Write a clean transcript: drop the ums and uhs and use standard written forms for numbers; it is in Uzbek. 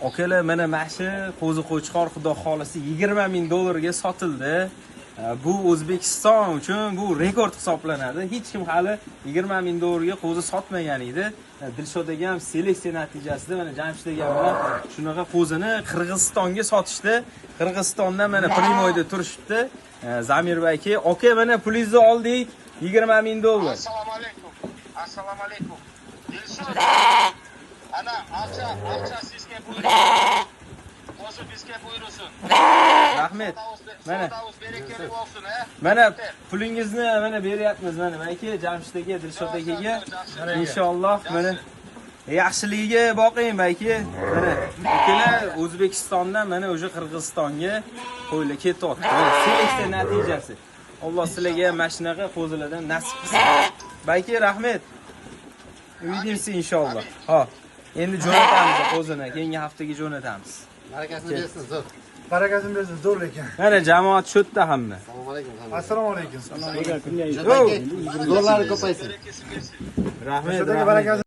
Akalar, mana mashi qo'zi qo'chqor xudo xolisi 20 ming dollarga sotildi. Bu O'zbekiston uchun bu rekord hisoblanadi. Hech kim hali 20 ming dollarga qo'zi sotmagan edi. Dilshod aka ham seleksiya natijasida mana Jamshid aka bilan shunaqa qo'zini Qirg'izistonga sotishdi. Qirg'izistondan mana Primoyda turishibdi. Zamir aka, aka mana pulingizni oldik. 20 ming dollar. Assalomu alaykum. Assalomu alaykum. Dilshod. Ana archa sizga buyursin. Qo'zi bizga buyursin. Rahmat. Mana berekali bo'lsin, mana pulingizni mana beryapmiz mana aka Jamshid aka, Dilshod akaga. Inshaalloh mana yaxshiligiga boqing aka. Mana akalar O'zbekistondan mana o'sha Qirg'izistonga qo'ylar ketyapti. Seleksiya natijasi. Alloh sizlarga ham mana shunaqa qo'zilardan nasib qilsin. Aka rahmat. Umidimsiz inshaalloh. Ha. Endi jo'natamiz qo'zini, keyingi haftaga jo'natamiz. Barakasini bersin, zo'r. Barakasini bersin, zo'r ekan. Mana jamoat shu yerda hamma. Assalomu alaykum. Assalomu alaykum. Zo'rlari ko'paysin. Rahmat. Barakasini